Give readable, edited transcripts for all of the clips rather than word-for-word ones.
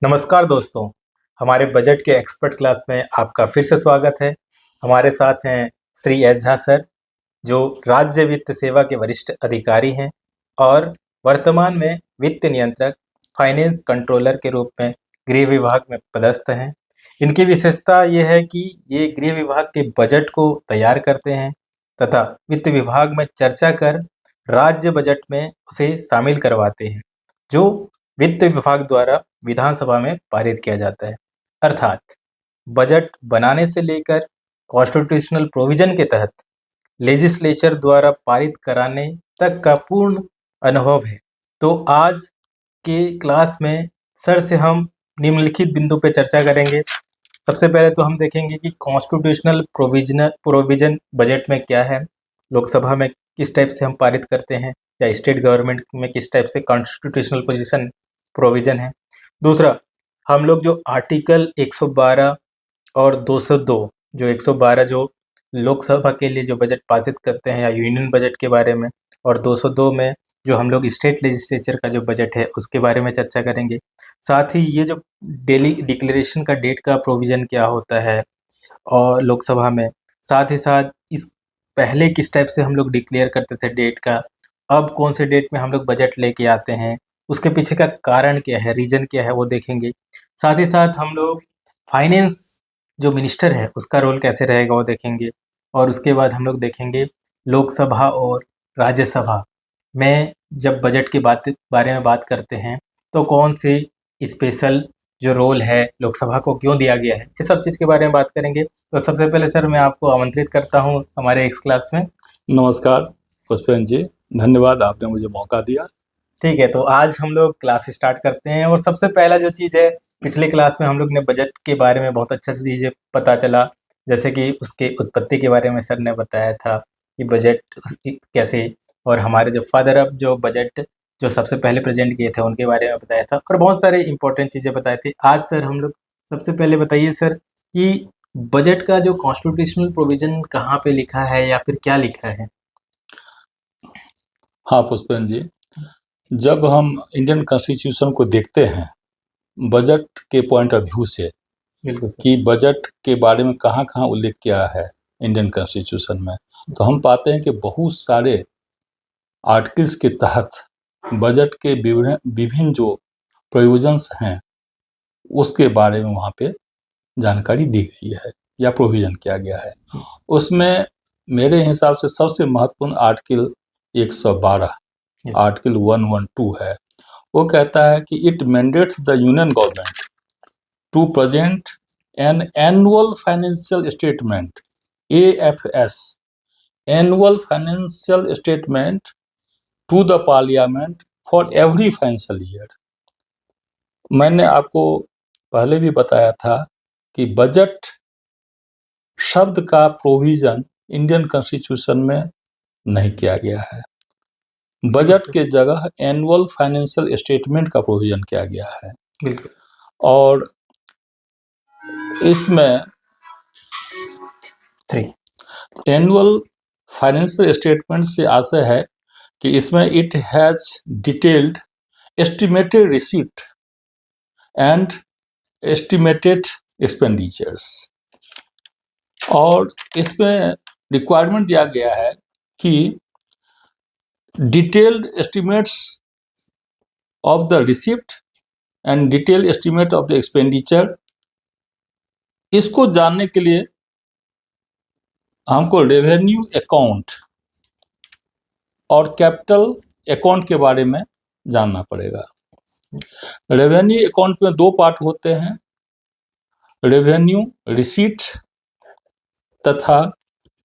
नमस्कार दोस्तों, हमारे बजट के एक्सपर्ट क्लास में आपका फिर से स्वागत है। हमारे साथ हैं श्री एस झा सर, जो राज्य वित्त सेवा के वरिष्ठ अधिकारी हैं और वर्तमान में वित्त नियंत्रक फाइनेंस कंट्रोलर के रूप में गृह विभाग में पदस्थ हैं। इनकी विशेषता ये है कि ये गृह विभाग के बजट को तैयार करते हैं तथा वित्त विभाग में चर्चा कर राज्य बजट में उसे शामिल करवाते हैं, जो वित्त विभाग द्वारा विधानसभा में पारित किया जाता है। अर्थात बजट बनाने से लेकर कॉन्स्टिट्यूशनल प्रोविजन के तहत लेजिस्लेचर द्वारा पारित कराने तक का पूर्ण अनुभव है। तो आज के क्लास में सर से हम निम्नलिखित बिंदु पे चर्चा करेंगे। सबसे पहले तो हम देखेंगे कि कॉन्स्टिट्यूशनल प्रोविजन बजट में क्या है, लोकसभा में किस टाइप से हम पारित करते हैं या स्टेट गवर्नमेंट में किस टाइप से कॉन्स्टिट्यूशनल पोजीशन प्रोविजन है। दूसरा, हम लोग जो आर्टिकल 112 और 202, जो 112 जो लोकसभा के लिए जो बजट पारित करते हैं या यूनियन बजट के बारे में, और 202 में जो हम लोग स्टेट लेजिस्लेचर का जो बजट है उसके बारे में चर्चा करेंगे। साथ ही ये जो डेली डिक्लेरेशन का डेट का प्रोविज़न क्या होता है और लोकसभा में, साथ ही साथ इस पहले किस टाइप से हम लोग डिक्लेयर करते थे डेट का, अब कौन से डेट में हम लोग बजट लेके आते हैं, उसके पीछे का कारण क्या है, रीज़न क्या है, वो देखेंगे। साथ ही साथ हम लोग फाइनेंस जो मिनिस्टर है उसका रोल कैसे रहेगा वो देखेंगे। और उसके बाद हम लोग देखेंगे लोकसभा और राज्यसभा में जब बजट के बारे में बात करते हैं तो कौन से स्पेशल जो रोल है लोकसभा को क्यों दिया गया है, ये सब चीज़ के बारे में बात करेंगे। तो सबसे पहले सर मैं आपको आमंत्रित करता हूँ हमारे इस क्लास में। नमस्कार पुष्पेंद्र जी, धन्यवाद आपने मुझे मौका दिया। ठीक है, तो आज हम लोग क्लास स्टार्ट करते हैं। और सबसे पहला जो चीज़ है, पिछले क्लास में हम लोग ने बजट के बारे में बहुत अच्छा चीज़ें पता चला, जैसे कि उसके उत्पत्ति के बारे में सर ने बताया था कि बजट कैसे, और हमारे जो फादर ऑफ जो बजट जो सबसे पहले प्रेजेंट किए थे उनके बारे में बताया था, और बहुत सारे इंपॉर्टेंट चीज़ें बताए थे। आज सर हम लोग सबसे पहले बताइए सर कि बजट का जो कॉन्स्टिट्यूशनल प्रोविजन कहाँ पे लिखा है या फिर क्या लिखा है। हाँ पुष्पेंद्र जी, जब हम इंडियन कॉन्स्टिट्यूशन को देखते हैं बजट के पॉइंट ऑफ व्यू से बिल्कुल सर। कि बजट के बारे में कहाँ कहाँ उल्लेख किया है इंडियन कॉन्स्टिट्यूशन में, तो हम पाते हैं कि बहुत सारे आर्टिकल्स के तहत बजट के विभिन्न जो प्रोविजंस हैं उसके बारे में वहाँ पे जानकारी दी गई है या प्रोविजन किया गया है। उसमें मेरे हिसाब से सबसे महत्वपूर्ण आर्टिकल 112 आर्टिकल 112 है। वो कहता है कि it mandates the union government to present an annual financial statement AFS annual financial statement to the parliament for every financial year. मैंने आपको पहले भी बताया था कि बजट शब्द का प्रोविजन इंडियन कॉन्स्टिट्यूशन में नहीं किया गया है। बजट के जगह एनुअल फाइनेंशियल स्टेटमेंट का प्रोविजन किया गया है। बिल्कुल। और इसमें एनुअल फाइनेंशियल स्टेटमेंट से आशय है कि इसमें it has detailed estimated receipt and estimated expenditures. और इसमें रिक्वायरमेंट दिया गया है कि detailed estimates of the receipt and detail estimate of the expenditure, इसको जानने के लिए हमको रेवेन्यू अकाउंट और कैपिटल अकाउंट के बारे में जानना पड़ेगा। रेवेन्यू अकाउंट में दो पार्ट होते हैं, रेवेन्यू रिसीट तथा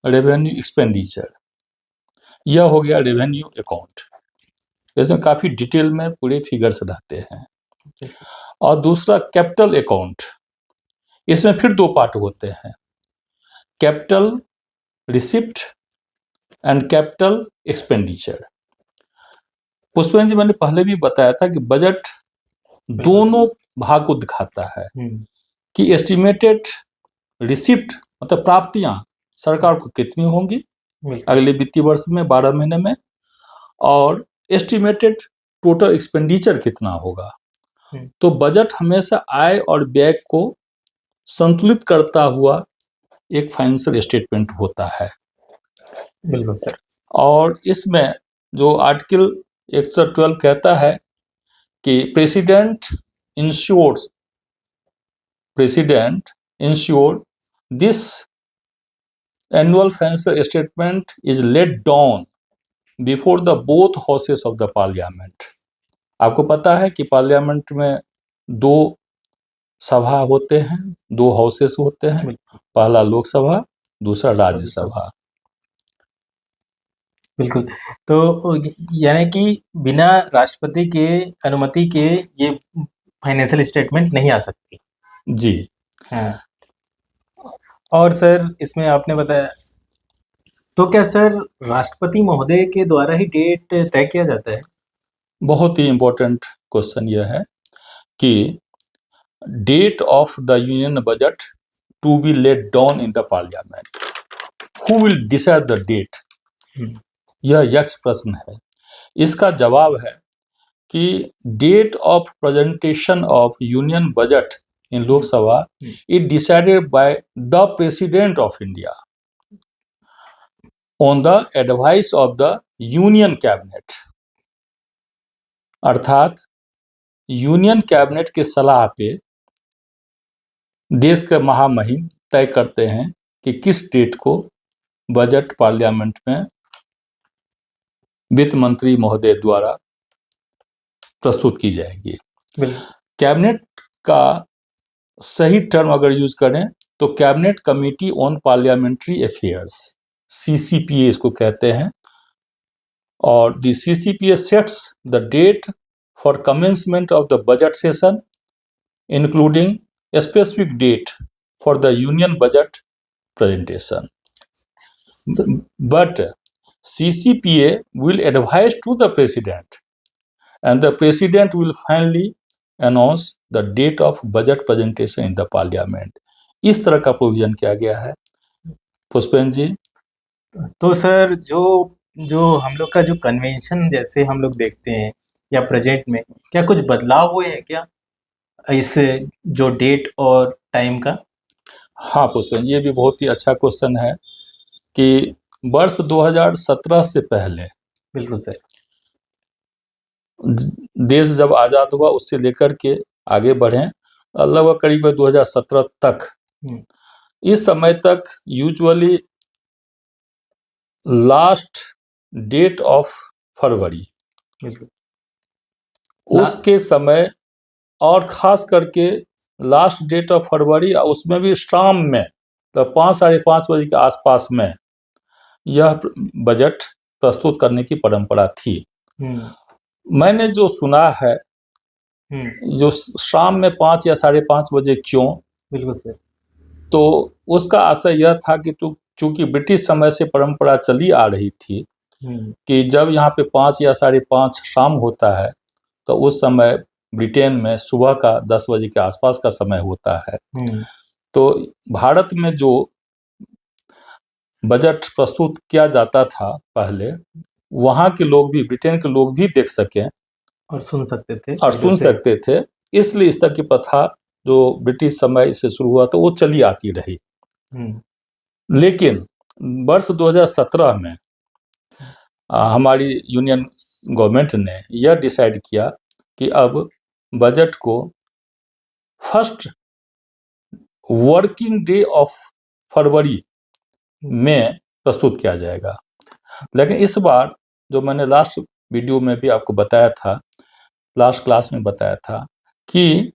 रेवेन्यू एक्सपेंडिचर। यह हो गया रेवेन्यू अकाउंट, इसमें काफ़ी डिटेल में पूरे फिगर्स रहते हैं। और दूसरा कैपिटल अकाउंट, इसमें फिर दो पार्ट होते हैं, capital receipt and capital expenditure. Pushpendra ji, मैंने पहले भी बताया था कि बजट दोनों भाग को दिखाता है कि एस्टिमेटेड रिसिप्ट मतलब प्राप्तियां सरकार को कितनी होंगी अगले वित्तीय वर्ष में 12 महीने में, और एस्टिमेटेड टोटल एक्सपेंडिचर कितना होगा। तो बजट हमेशा आय और व्यय को संतुलित करता हुआ एक फाइनेंशियल स्टेटमेंट होता है। बिल्कुल सर। और इसमें जो आर्टिकल 112 कहता है कि president insure this annual financial statement is let down before the both houses of the parliament. आपको पता है कि पार्लियामेंट में दो सभा होते हैं, दो हाउसेस होते हैं, पहला लोकसभा, दूसरा राज्यसभा। बिल्कुल। तो यानी कि बिना राष्ट्रपति के अनुमति के ये फाइनेंशियल स्टेटमेंट नहीं आ सकती। जी हाँ। और सर इसमें आपने बताया, तो क्या सर राष्ट्रपति महोदय के द्वारा ही डेट तय किया जाता है? बहुत ही इम्पोर्टेंट क्वेश्चन यह है कि date of the union budget to be let down in the parliament, who will decide the date? यह यक्ष प्रश्न है। इसका जवाब है कि date of presentation of union budget in Lok Sabha is decided by the president of India on the advice of the union cabinet. अर्थात union cabinet के सलाह पे देश के महामहिम तय करते हैं कि किस डेट को बजट पार्लियामेंट में वित्त मंत्री महोदय द्वारा प्रस्तुत की जाएगी। कैबिनेट का सही टर्म अगर यूज करें तो cabinet committee on parliamentary affairs, CCPA इसको कहते हैं। और the CCPA sets the date for commencement of the budget session including a specific date for the union budget presentation. But CCPA will advise to the president and the president will finally announce the date of budget presentation in the parliament. इस तरह का provision किया गया है पुष्पेंद्र जी। तो sir जो हम लोग का जो कन्वेंशन जैसे हम लोग देखते हैं या प्रेजेंट में क्या कुछ बदलाव हुए हैं क्या इस जो डेट और टाइम का? हाँ पुष्पेंद्र जी, ये भी बहुत ही अच्छा क्वेश्चन है कि वर्ष 2017 से पहले, बिल्कुल सर, देश जब आज़ाद हुआ उससे लेकर के आगे बढ़े लगभग करीब 2017 तक, इस समय तक यूजुअली लास्ट डेट ऑफ फरवरी उसके समय, और खास करके लास्ट डेट ऑफ फरवरी, उसमें भी शाम में तो 5 साढ़े 5 बजे के आसपास में यह बजट प्रस्तुत करने की परंपरा थी। मैंने जो सुना है जो शाम में 5 या साढ़े 5 बजे क्यों, बिल्कुल सर, तो उसका आशय यह था कि चूंकि ब्रिटिश समय से परंपरा चली आ रही थी कि जब यहाँ पे 5 या साढ़े 5 शाम होता है तो उस समय ब्रिटेन में सुबह का 10 बजे के आसपास का समय होता है। तो भारत में जो बजट प्रस्तुत किया जाता था पहले, वहाँ के लोग भी, ब्रिटेन के लोग भी देख सकें और सुन सकते थे, इसलिए इस तरह की प्रथा जो ब्रिटिश समय से शुरू हुआ तो वो चली आती रही। लेकिन वर्ष 2017 में हमारी यूनियन गवर्नमेंट ने यह डिसाइड किया कि अब बजट को फर्स्ट वर्किंग डे ऑफ फरवरी में प्रस्तुत किया जाएगा। लेकिन इस बार जो मैंने लास्ट वीडियो में भी आपको बताया था, लास्ट क्लास में बताया था कि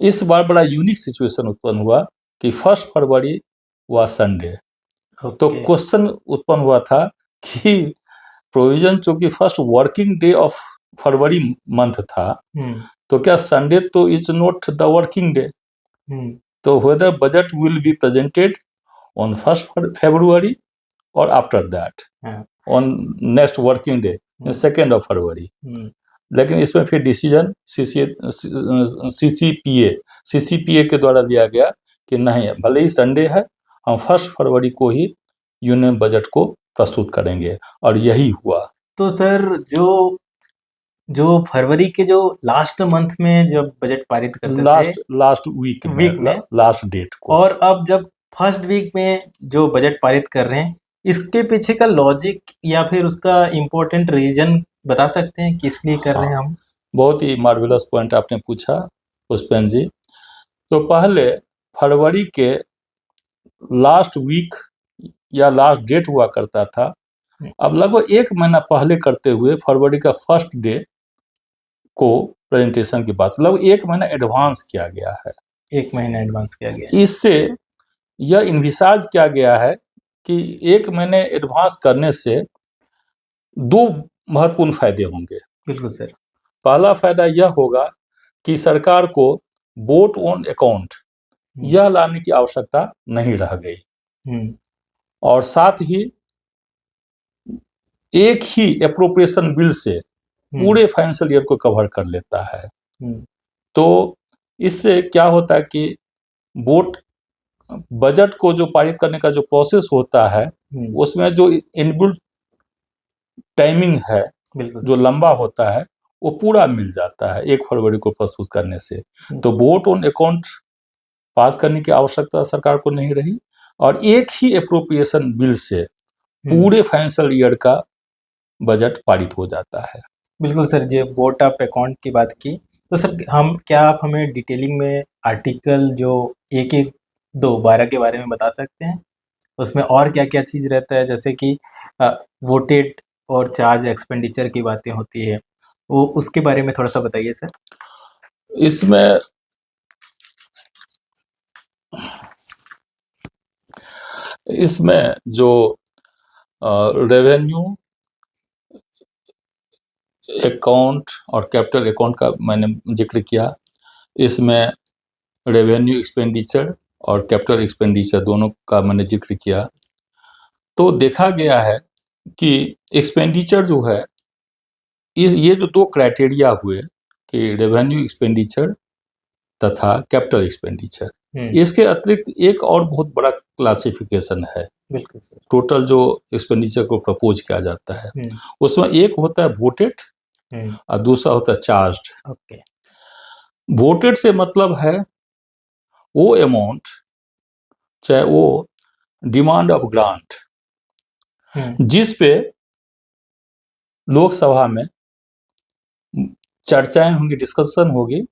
इस बार बड़ा यूनिक सिचुएशन उत्पन्न हुआ कि 1 फरवरी हुआ संडे। तो क्वेश्चन उत्पन्न हुआ था कि प्रोविजन चूंकि फर्स्ट वर्किंग डे ऑफ फरवरी मंथ था, तो क्या संडे तो is not the working day, तो whether budget will be presented on 1 फरवरी और after that on next working day 2 फरवरी। लेकिन इसमें फिर डिसीजन CCPA के द्वारा दिया गया कि नहीं, भले ही संडे है, हम 1 फरवरी को ही यूनियन बजट को प्रस्तुत करेंगे, और यही हुआ। तो सर जो फरवरी के जो लास्ट मंथ में जब बजट पारित करते लास्ट वीक में लास्ट डेट को, और अब जब फर्स्ट वीक में जो बजट पारित कर रहे हैं, इसके पीछे का लॉजिक या फिर उसका इम्पोर्टेंट रीजन बता सकते हैं किस लिए कर रहे हैं हम? बहुत ही मार्वेलस पॉइंट आपने पूछा पुष्पेंद्र जी। तो पहले फरवरी के लास्ट वीक या लास्ट डेट हुआ करता था, अब लगभग 1 महीना पहले करते हुए फरवरी का फर्स्ट डे को प्रेजेंटेशन की बात, लगभग 1 महीना एडवांस किया गया है। 1 महीना एडवांस किया गया। इससे यह इन्विसाज किया गया है कि 1 महीने एडवांस करने से 2 महत्वपूर्ण फायदे होंगे। बिल्कुल सर। पहला फायदा यह होगा कि सरकार को वोट ऑन अकाउंट यह लाने की आवश्यकता नहीं रह गई, और साथ ही एक ही एप्रोप्रिएशन बिल से पूरे फाइनेंशियल ईयर को कवर कर लेता है। तो इससे क्या होता है कि वोट बजट को जो पारित करने का जो प्रोसेस होता है उसमें जो इनबिल्ट टाइमिंग है जो लंबा होता है वो पूरा मिल जाता है 1 फरवरी को प्रस्तुत करने से। तो वोट ऑन अकाउंट पास करने की आवश्यकता सरकार को नहीं रही, और एक ही एप्रोप्रिएशन बिल से पूरे फाइनेंशियल ईयर का बजट पारित हो जाता है। बिल्कुल सर, जो वोट ऑफ अकाउंट की बात की, तो सर आप हमें डिटेलिंग में आर्टिकल जो 1-1-2-12 के बारे में बता सकते हैं? उसमें और क्या क्या चीज़ रहता है, जैसे कि वोटेड और चार्ज एक्सपेंडिचर की बातें होती है, वो उसके बारे में थोड़ा सा बताइए सर। इसमें जो रेवेन्यू अकाउंट और कैपिटल अकाउंट का मैंने जिक्र किया, इसमें रेवेन्यू एक्सपेंडिचर और कैपिटल एक्सपेंडिचर दोनों का मैंने जिक्र किया। तो देखा गया है कि एक्सपेंडिचर जो है, ये जो 2 क्राइटेरिया हुए कि रेवेन्यू एक्सपेंडिचर तथा कैपिटल एक्सपेंडिचर, इसके अतिरिक्त एक और बहुत बड़ा क्लासिफिकेशन है। बिल्कुल सर। टोटल जो एक्सपेंडिचर को प्रपोज किया जाता है उसमें एक होता है वोटेड और दूसरा होता है चार्ज्ड। ओके। वोटेड से मतलब है वो अमाउंट, चाहे वो डिमांड ऑफ ग्रांट, जिस पे लोकसभा में चर्चाएं होंगी, डिस्कशन होगी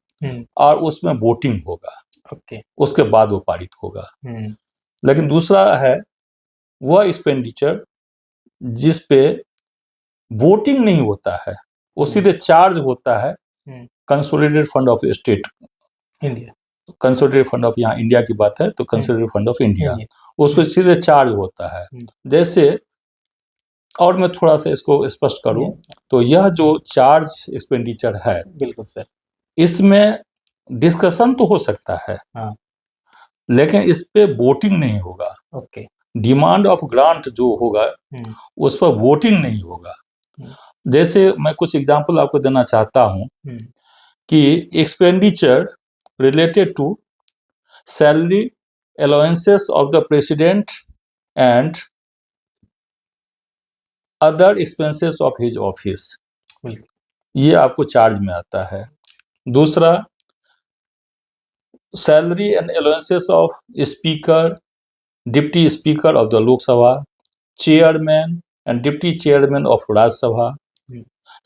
और उसमें वोटिंग होगा। ओके। उसके बाद वो पारित होगा। लेकिन दूसरा है वह एक्सपेंडिचर जिस पे वोटिंग नहीं होता है, वो सीधे चार्ज होता है consolidated fund of state India, consolidated fund of, यहाँ इंडिया की बात है तो कंसोलिडेटेड फंड ऑफ इंडिया, उसको सीधे चार्ज होता है। जैसे और मैं थोड़ा सा इसको स्पष्ट करूं तो यह जो चार्ज एक्सपेंडिचर है, बिल्कुल सर, इसमें डिस्कशन तो हो सकता है, लेकिन इस पे वोटिंग नहीं होगा। ओके। डिमांड ऑफ ग्रांट जो होगा उस पर वोटिंग नहीं होगा। जैसे मैं कुछ एग्जांपल आपको देना चाहता हूं कि expenditure related to salary allowances of the president and other expenses of his office, ये आपको चार्ज में आता है। दूसरा, salary and allowances of speaker, deputy speaker of the Lok Sabha, chairman and deputy chairman of Rajya Sabha,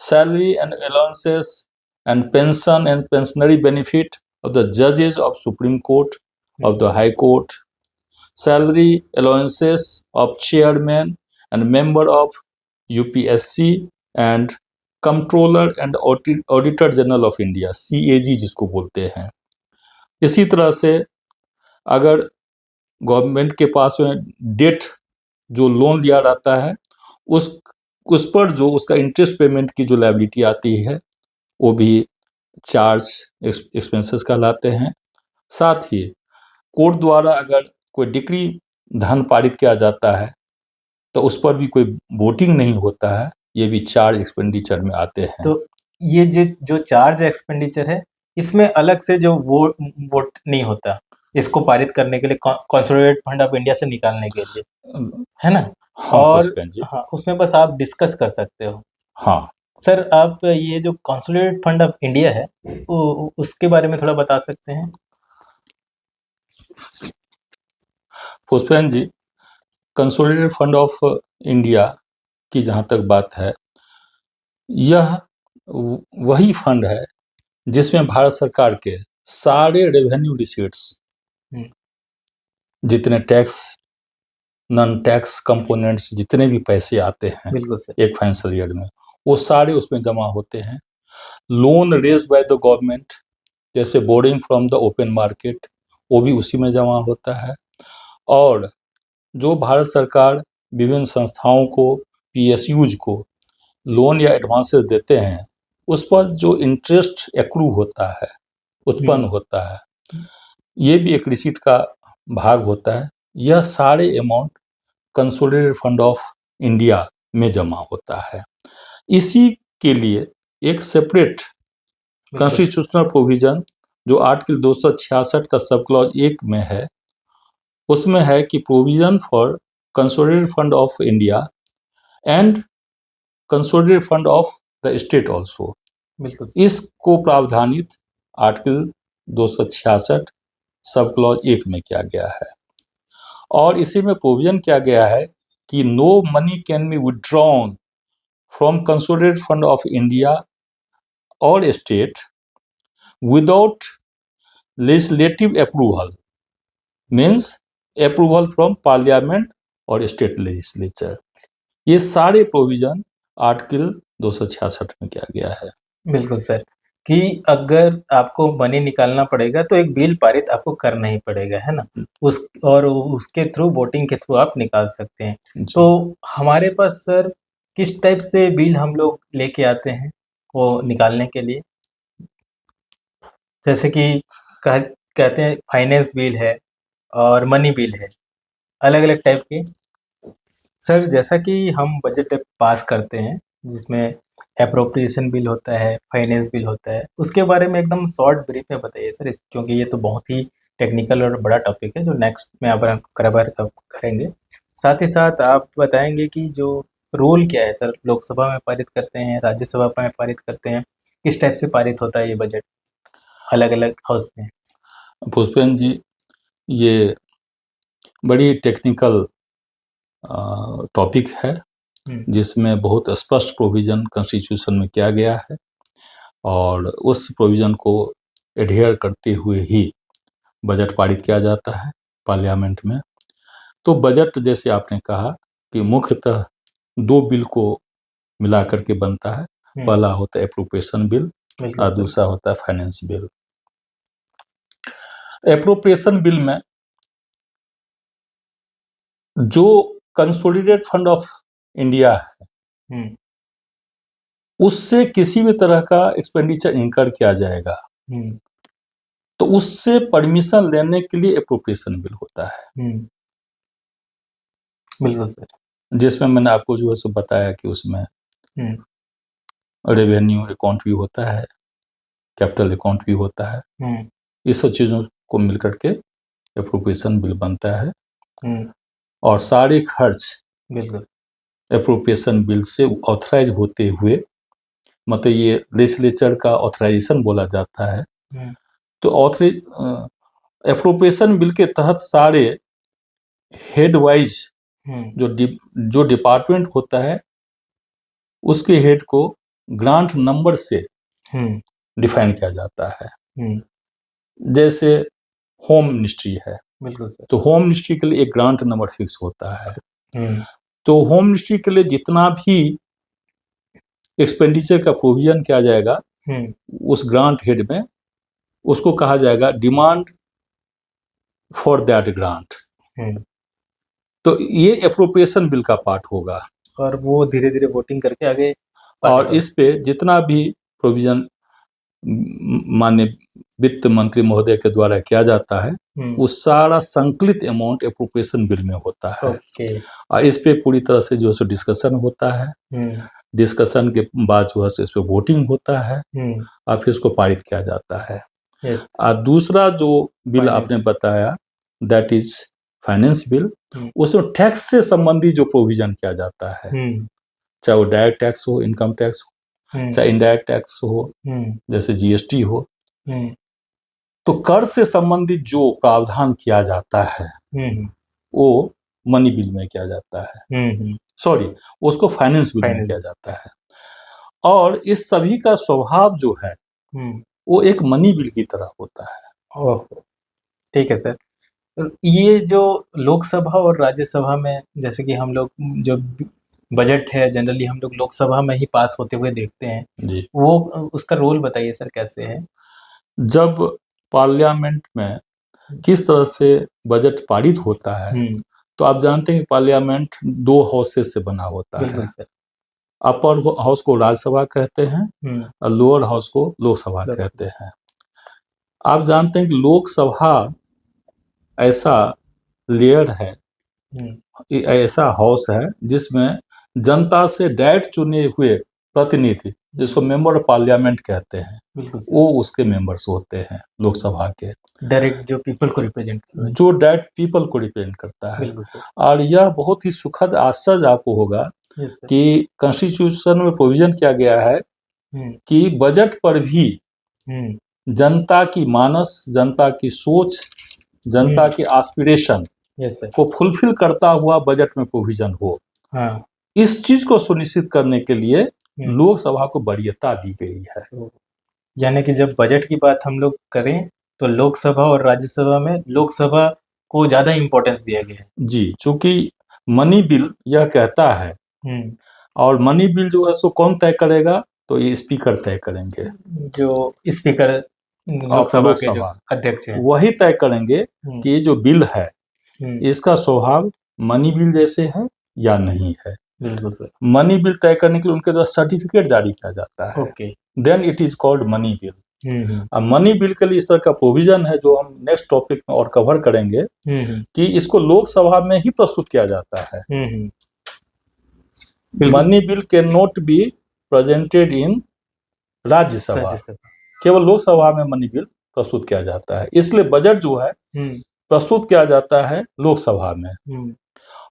salary and allowances and pension and pensionary benefit of the जजेस of supreme court of the high court, salary allowances of chairman and member of UPSC and controller and auditor general of India, CAG जिसको बोलते हैं। इसी तरह से अगर government के पास में डेट जो लोन लिया रहता है उस पर जो उसका इंटरेस्ट पेमेंट की जो लायबिलिटी आती है वो भी चार्ज एक्सपेंसेस कहलाते हैं। साथ ही कोर्ट द्वारा अगर कोई डिक्री धन पारित किया जाता है तो उस पर भी कोई वोटिंग नहीं होता है, ये भी चार्ज एक्सपेंडिचर में आते हैं। तो ये जो चार्ज एक्सपेंडिचर है, इसमें अलग से जो वोट नहीं होता इसको पारित करने के लिए, कंसोलिडेटेड फंड ऑफ इंडिया से निकालने के लिए, है ना? हाँ, और हाँ, उसमें बस आप डिस्कस कर सकते हो। हाँ, सर आप ये जो कंसोलिडेटेड फंड ऑफ इंडिया है उसके बारे में थोड़ा बता सकते हैं? पुष्पेन जी, कंसोलिडेटेड फंड ऑफ इंडिया की जहाँ तक बात है, यह वही फंड है जिसमें भारत सरकार के सारे रेवेन्यू रिसीट्स, जितने टैक्स नॉन टैक्स कंपोनेंट्स जितने भी पैसे आते हैं बिल्कुल सर। एक फाइनेंशियल ईयर में, वो सारे उसमें जमा होते हैं। Loan raised by the government, जैसे boring from the open market, वो भी उसी में जमा होता है। और जो भारत सरकार विभिन्न संस्थाओं को, पीएसयूज को लोन या एडवांसेस देते हैं, उस पर जो इंटरेस्ट एक्रू होता है, उत्पन्न होता है, ये भी एक रिसीट का भाग होता है। यह सारे amount consolidated fund of India में जमा होता है। इसी के लिए एक सेपरेट कॉन्स्टिट्यूशनल प्रोविजन जो आर्टिकल 266 का सब क्लॉज 1 में है, उसमें है कि provision for consolidated fund of India and consolidated fund of the state also, इसको प्रावधानित आर्टिकल 266 सब क्लॉज 1 में किया गया है। और इसी में प्रोविजन किया गया है कि no money can be withdrawn from consolidated fund of India और state without legislative approval, means approval from parliament और स्टेट लेजिस्लेचर। ये सारे प्रोविजन आर्टिकल 266 में किया गया है। बिल्कुल सर, कि अगर आपको मनी निकालना पड़ेगा तो एक बिल पारित आपको करना ही पड़ेगा, है ना? और उसके थ्रू, वोटिंग के थ्रू आप निकाल सकते हैं। तो हमारे पास सर किस टाइप से बिल हम लोग लेके आते हैं वो निकालने के लिए? जैसे कि कहते हैं फाइनेंस बिल है और मनी बिल है, अलग अलग टाइप के। सर जैसा कि हम बजट पास करते हैं जिसमें एप्रोप्रिएशन बिल होता है, फाइनेंस बिल होता है, उसके बारे में एकदम शॉर्ट ब्रीफ में बताइए सर, क्योंकि ये तो बहुत ही टेक्निकल और बड़ा टॉपिक है जो नेक्स्ट में आप कवर करेंगे। साथ ही साथ आप बताएंगे कि जो रूल क्या है सर, लोकसभा में पारित करते हैं, राज्यसभा में पारित करते हैं, किस टाइप से पारित होता है ये बजट अलग अलग हाउस में? पुष्पेन जी, ये बड़ी टेक्निकल टॉपिक है जिसमें बहुत स्पष्ट प्रोविजन कॉन्स्टिट्यूशन में किया गया है और उस प्रोविजन को एडहेयर करते हुए ही बजट पारित किया जाता है पार्लियामेंट में। तो बजट जैसे आपने कहा कि मुख्यतः 2 बिल को मिला करके बनता है। पहला होता है एप्रोप्रिएशन बिल और दूसरा होता है फाइनेंस बिल। एप्रोप्रिएशन बिल में जो कंसोलिडेटेड फंड ऑफ इंडिया है, उससे किसी भी तरह का एक्सपेंडिचर इनकर किया जाएगा तो उससे परमिशन लेने के लिए एप्रोप्रिएशन बिल होता है। बिल्कुल सर। जिसमें मैंने आपको जो है सो बताया कि उसमें रेवेन्यू अकाउंट भी होता है, कैपिटल अकाउंट भी होता है। इस सब चीजों को मिलकर के एप्रोप्रिएशन बिल बनता है और सारे खर्च बिल्कुल एप्रोप्रिएशन बिल से ऑथराइज होते हुए, मतलब ये लेजिस्लेचर का ऑथराइजेशन बोला जाता है। तो एप्रोप्रिएशन बिल के तहत सारे हेड वाइज जो डिपार्टमेंट होता है उसके हेड को ग्रांट नंबर से डिफाइन किया जाता है। जैसे होम मिनिस्ट्री है, बिल्कुल सर, तो होम मिनिस्ट्री के लिए एक ग्रांट नंबर फिक्स होता है। तो होम मिनिस्ट्री के लिए जितना भी एक्सपेंडिचर का प्रोविजन किया जाएगा उस ग्रांट हेड में, उसको कहा जाएगा डिमांड फॉर दैट ग्रांट। तो ये एप्रोप्रिएशन बिल का पार्ट होगा और वो धीरे धीरे वोटिंग करके आगे, और इस पे जितना भी प्रोविजन माननीय वित्त मंत्री महोदय के द्वारा किया जाता है वो सारा संकलित अमाउंट एप्रोप्रिएशन बिल में होता है। और इस पे पूरी तरह से जो है डिस्कशन होता है। डिस्कशन के बाद जो है इस पे वोटिंग होता है और फिर इसको पारित किया जाता है। और दूसरा जो बिल आपने बताया दैट इज फाइनेंस बिल, उसमें टैक्स से संबंधित जो प्रोविजन किया जाता है, चाहे वो डायरेक्ट टैक्स हो, इनकम टैक्स हो, चाहे इनडायरेक्ट टैक्स हो, जैसे जीएसटी हो, तो कर से संबंधित जो प्रावधान किया जाता है वो मनी बिल में किया जाता है, सॉरी उसको फाइनेंस बिल में किया जाता है। और इस सभी का स्वभाव जो है वो एक मनी बिल की तरह होता है। ठीक है सर। ये जो लोकसभा और राज्यसभा में, जैसे कि हम लोग जो बजट है जनरली हम लोग लोकसभा में ही पास होते हुए देखते हैं जी, वो उसका रोल बताइए सर कैसे है। जब पार्लियामेंट में किस तरह से बजट पारित होता है, तो आप जानते हैं कि पार्लियामेंट 2 हाउसेस से बना होता है। सर। अपर हाउस को राज्यसभा कहते हैं और लोअर हाउस को लोकसभा कहते हैं। आप जानते हैं कि लोकसभा ऐसा लेयर है, ऐसा हाउस है जिसमें जनता से डायरेक्ट चुने हुए प्रतिनिधि, जिसको मेंबर ऑफ पार्लियामेंट कहते हैं, वो उसके मेंबर्स होते हैं लोकसभा के। डायरेक्ट जो पीपल को रिप्रेजेंट करता है, जो डायरेक्ट पीपल को रिप्रेजेंट करता है। और यह बहुत ही सुखद आश्चर्य आपको होगा कि कॉन्स्टिट्यूशन में प्रोविजन किया गया है कि बजट पर भी जनता की मानस, जनता की सोच, जनता की एस्पिरेशन को फुलफिल करता हुआ बजट में प्रोविजन हो। इस चीज को सुनिश्चित करने के लिए लोकसभा को वरीयता दी गई है। यानी कि जब बजट की बात हम लोग करें तो लोकसभा और राज्यसभा में लोकसभा को ज्यादा इम्पोर्टेंस दिया गया है। जी, चूंकि मनी बिल यह कहता है, और मनी बिल जो है सो कौन तय करेगा, तो ये स्पीकर तय करेंगे, जो स्पीकर लोकसभा के जो अध्यक्ष हैं, वही तय करेंगे कि ये जो बिल है इसका स्वभाव मनी बिल जैसे है या नहीं है। बिल्कुल सर। मनी बिल तय करने के लिए उनके द्वारा सर्टिफिकेट जारी किया जाता है, then it is called money bill. अब मनी बिल के लिए इस तरह का प्रोविजन है जो हम नेक्स्ट टॉपिक में और कवर करेंगे कि इसको लोकसभा में ही प्रस्तुत किया जाता है। Money bill can not be presented in Rajya Sabha, केवल लोकसभा में मनी बिल प्रस्तुत किया जाता है। इसलिए बजट जो है प्रस्तुत किया जाता है लोकसभा में।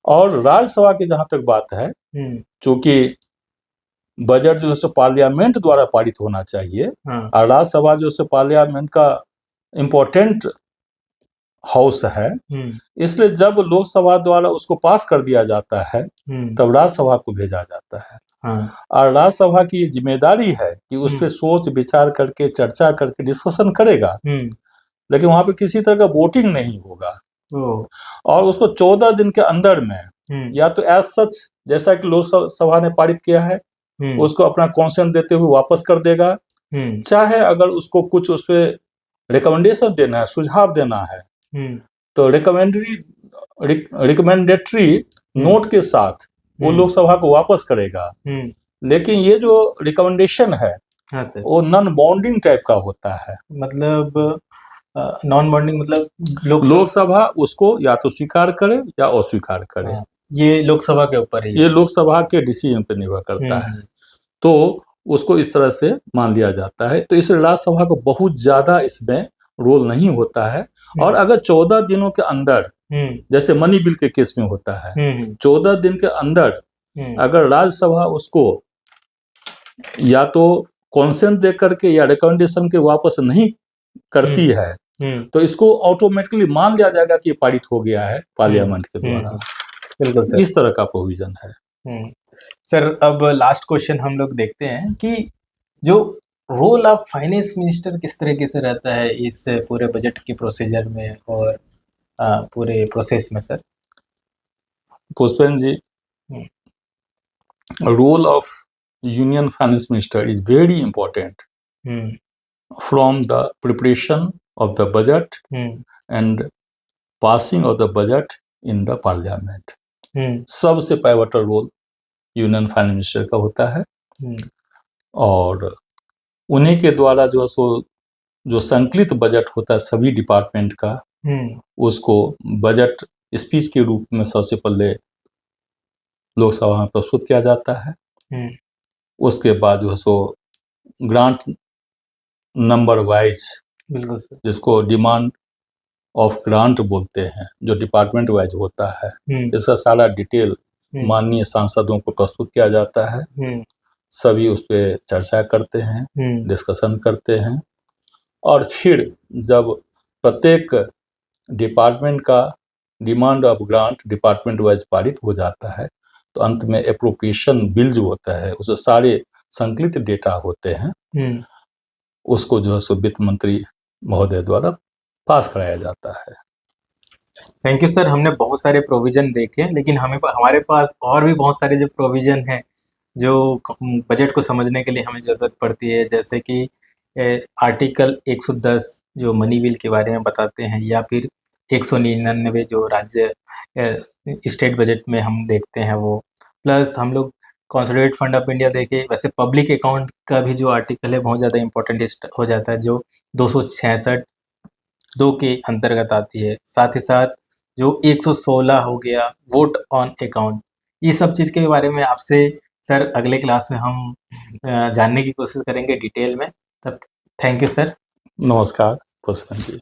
और राज्यसभा की जहां तक बात है, चूंकि बजट जो है पार्लियामेंट द्वारा पारित होना चाहिए, और राज्यसभा जो है पार्लियामेंट का इम्पोर्टेंट हाउस है, इसलिए जब लोकसभा द्वारा उसको पास कर दिया जाता है तब राज्यसभा को भेजा जाता है। और राज्यसभा की ये जिम्मेदारी है कि उस पर सोच विचार करके, चर्चा करके डिस्कशन करेगा, लेकिन वहां पे किसी तरह का वोटिंग नहीं होगा। और उसको 14 दिन के अंदर में या तो एज सच, जैसा कि लोकसभा ने पारित किया है, उसको अपना कॉन्सेंट देते हुए वापस कर देगा, चाहे अगर उसको कुछ उस पर रिकमेंडेशन देना है, सुझाव देना है, तो रिकमेंडेटरी नोट के साथ वो लोकसभा को वापस करेगा। लेकिन ये जो रिकमेंडेशन है वो नॉन बाउंडिंग टाइप का होता है। मतलब नॉन बाउंडिंग मतलब लोकसभा उसको या तो स्वीकार करे या अस्वीकार करे। ये लोकसभा के ऊपर है, ये लोकसभा के डिसीजन पर निर्भर करता है। तो उसको इस तरह से मान लिया जाता है। तो इसलिए राज्यसभा को बहुत ज्यादा इसमें रोल नहीं होता है। और अगर 14 दिनों के अंदर, जैसे मनी बिल के केस में होता है, 14 दिन के अंदर अगर राज्यसभा उसको या तो कॉन्सेंट दे करके या रिकमेंडेशन के वापस नहीं करती है, तो इसको ऑटोमेटिकली मान लिया जाएगा कि ये पारित हो गया है पार्लियामेंट के द्वारा। बिल्कुल सर। इस तरह का प्रोविजन है। सर अब लास्ट क्वेश्चन हम लोग देखते हैं कि जो रोल ऑफ फाइनेंस मिनिस्टर किस तरीके से रहता है इस पूरे बजट के प्रोसीजर में और पूरे प्रोसेस में sir. Pushpendra ji, role of union finance minister is very important from the preparation of the budget and passing of the budget in the parliament. सबसे pivotal role union finance minister का होता है। और उन्हीं के द्वारा जो है सो जो संकलित बजट होता है सभी डिपार्टमेंट का, उसको बजट स्पीच के रूप में सबसे पहले लोकसभा में प्रस्तुत किया जाता है। उसके बाद जो है सो ग्रांट नंबर वाइज, जिसको डिमांड ऑफ ग्रांट बोलते हैं, जो डिपार्टमेंट वाइज होता है, इसका सारा डिटेल माननीय सांसदों को प्रस्तुत किया जाता है। सभी उस पर चर्चा करते हैं, डिस्कशन करते हैं, और फिर जब प्रत्येक डिपार्टमेंट का demand of grant department wise पारित हो जाता है, तो अंत में एप्रोप्रिएशन बिल जो होता है, उसमें सारे संकलित डेटा होते हैं, उसको जो है सो वित्त मंत्री महोदय द्वारा पास कराया जाता है। Thank you sir. हमने बहुत सारे प्रोविजन देखे, लेकिन हमारे पास और भी बहुत सारे जो प्रोविजन हैं जो बजट को समझने के लिए हमें ज़रूरत पड़ती है, जैसे कि आर्टिकल 110 जो मनी बिल के बारे में बताते हैं, या फिर 199 जो राज्य स्टेट बजट में हम देखते हैं वो, प्लस हम लोग कॉन्सोलिडेटेड फंड ऑफ इंडिया देखें। वैसे पब्लिक अकाउंट का भी जो आर्टिकल है बहुत ज़्यादा इंपॉर्टेंट हो जाता है, जो 266 2 के अंतर्गत आती है। साथ ही साथ जो 116 हो गया वोट ऑन अकाउंट, ये सब चीज़ के बारे में आपसे सर अगले क्लास में हम जानने की कोशिश करेंगे डिटेल में। तब थैंक यू सर। नमस्कार पुष्पन जी।